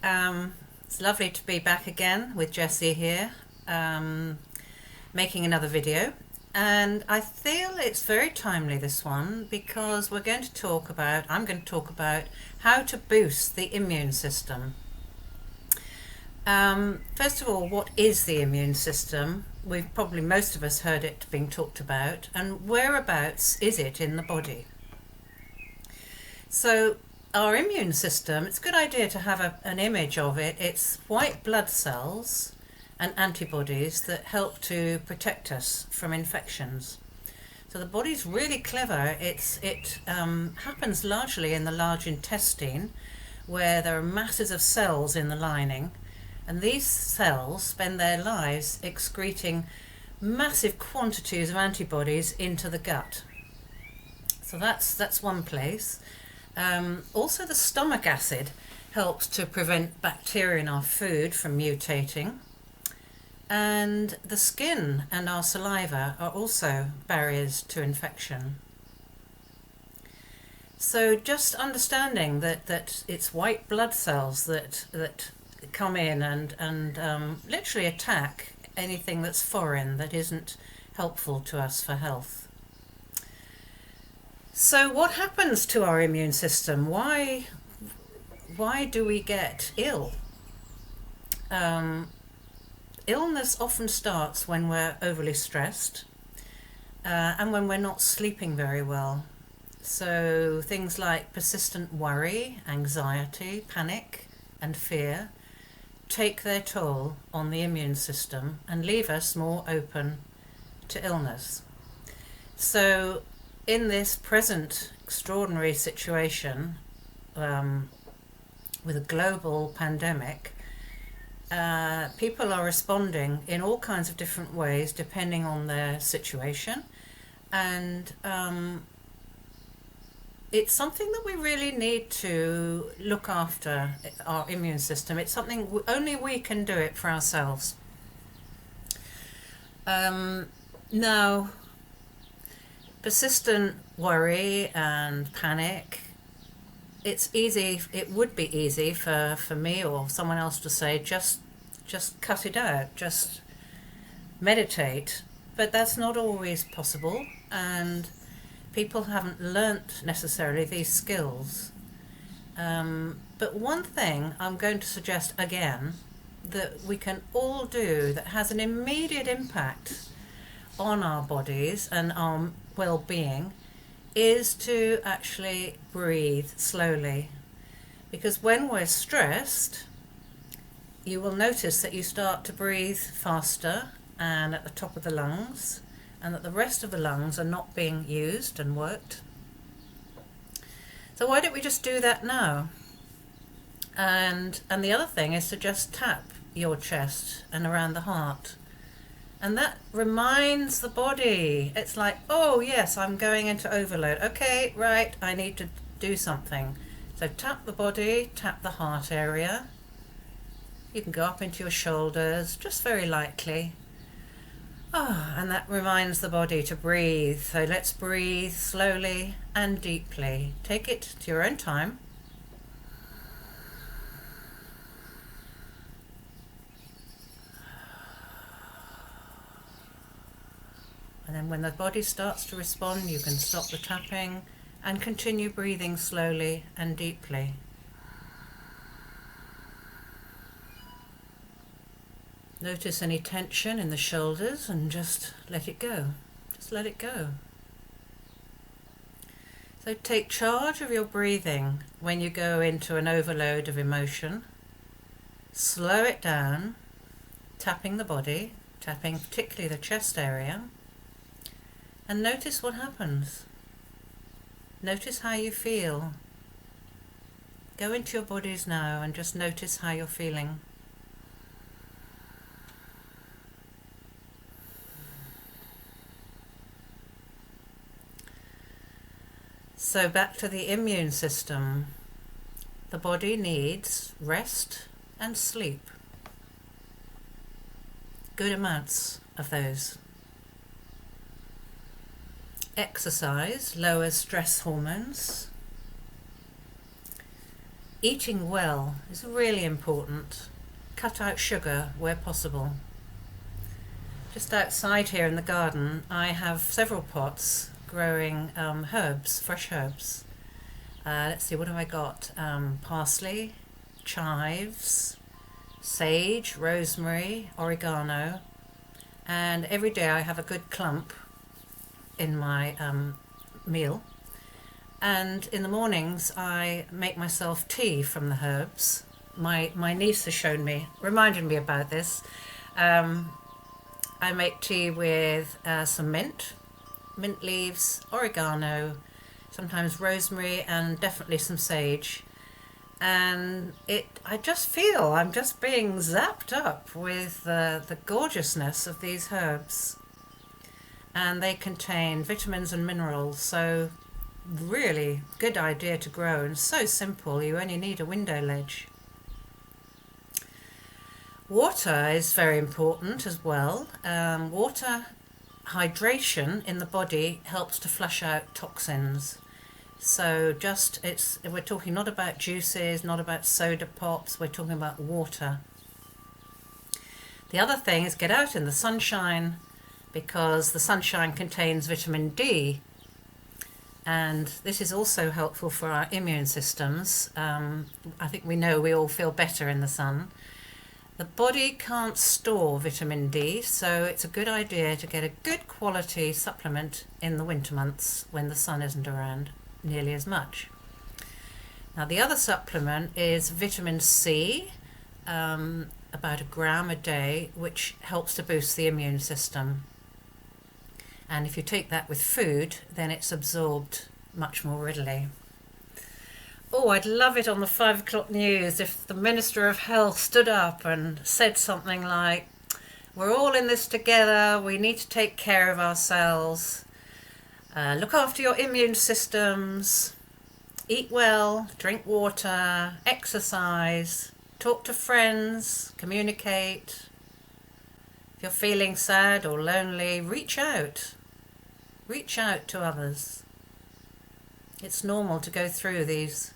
It's lovely to be back again with Jessie here, um, making another video. And I feel it's very timely, this one, because I'm going to talk about how to boost the immune system. First of all, what is the immune system? We've probably, most of us, heard it being talked about, and whereabouts is it in the body? So our immune system, it's a good idea to have an image of it. It's white blood cells and antibodies that help to protect us from infections. So the body's really clever. It happens largely in the large intestine, where there are masses of cells in the lining, and these cells spend their lives excreting massive quantities of antibodies into the gut. So that's one place. Also, the stomach acid helps to prevent bacteria in our food from mutating. And the skin and our saliva are also barriers to infection. So just understanding that it's white blood cells that come in and literally attack anything that's foreign, that isn't helpful to us for health. So what happens to our immune system? Why do we get ill? Illness often starts when we're overly stressed and when we're not sleeping very well. So things like persistent worry, anxiety, panic, and fear take their toll on the immune system and leave us more open to illness. So in this present extraordinary situation, with a global pandemic, people are responding in all kinds of different ways depending on their situation, and it's something that we really need to look after, our immune system. It's something only we can do it for ourselves. Now, persistent worry and panic, it would be easy for me or someone else to say, just cut it out, just meditate. But that's not always possible, and people haven't learnt necessarily these skills. But one thing I'm going to suggest again that we can all do that has an immediate impact on our bodies and our well-being is to actually breathe slowly. Because when we're stressed, you will notice that you start to breathe faster and at the top of the lungs, and that the rest of the lungs are not being used and worked. So why don't we just do that now? And the other thing is to just tap your chest and around the heart. And that reminds the body. It's like, oh yes, I'm going into overload. Okay, right, I need to do something. So tap the body, tap the heart area. You can go up into your shoulders, just very lightly. And that reminds the body to breathe. So let's breathe slowly and deeply. Take it to your own time. And then when the body starts to respond, you can stop the tapping and continue breathing slowly and deeply. Notice any tension in the shoulders and just let it go. Just let it go. So take charge of your breathing when you go into an overload of emotion. Slow it down, tapping the body, tapping particularly the chest area, and notice what happens. Notice how you feel. Go into your bodies now and just notice how you're feeling. So back to the immune system. The body needs rest and sleep. Good amounts of those. Exercise lowers stress hormones. Eating well is really important. Cut out sugar where possible. Just outside here in the garden, I have several pots growing herbs, fresh herbs. Let's see, what have I got? Parsley, chives, sage, rosemary, oregano, and every day I have a good clump in my meal. And in the mornings I make myself tea from the herbs. My niece has reminded me about this. I make tea with some mint leaves, oregano, sometimes rosemary, and definitely some sage. And I just feel I'm just being zapped up with the gorgeousness of these herbs. And they contain vitamins and minerals, so really good idea to grow, and so simple. You only need a window ledge. Water is very important as well. Water hydration in the body helps to flush out toxins. So we're talking not about juices, not about soda pops, we're talking about water. The other thing is get out in the sunshine, because the sunshine contains vitamin D, and this is also helpful for our immune systems. I think we know we all feel better in the sun. The body can't store vitamin D, so it's a good idea to get a good quality supplement in the winter months when the sun isn't around nearly as much. Now the other supplement is vitamin C, about 1 gram a day, which helps to boost the immune system. And if you take that with food, then it's absorbed much more readily. Oh, I'd love it on the 5 o'clock news if the Minister of Health stood up and said something like, we're all in this together, we need to take care of ourselves, look after your immune systems, eat well, drink water, exercise, talk to friends, communicate. If you're feeling sad or lonely, reach out. Reach out to others. It's normal to go through these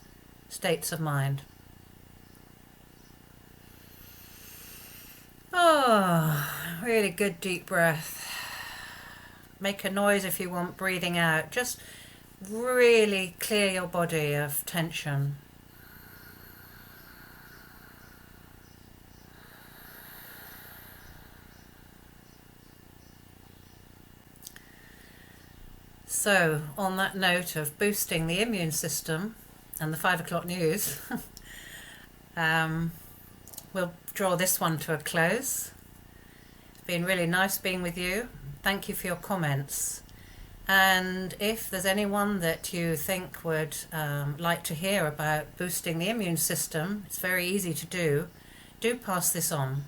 states of mind. Oh, really good deep breath. Make a noise if you want breathing out. Just really clear your body of tension. So, on that note of boosting the immune system and the 5 o'clock news, we'll draw this one to a close. It's been really nice being with you. Thank you for your comments. And if there's anyone that you think would like to hear about boosting the immune system, it's very easy to do pass this on.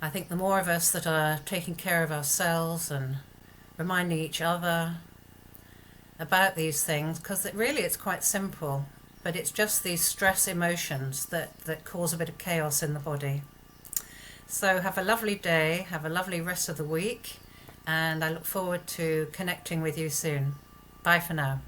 I think the more of us that are taking care of ourselves and reminding each other about these things, because it's quite simple, but it's just these stress emotions that cause a bit of chaos in the body. So have a lovely day, have a lovely rest of the week, and I look forward to connecting with you soon. Bye for now.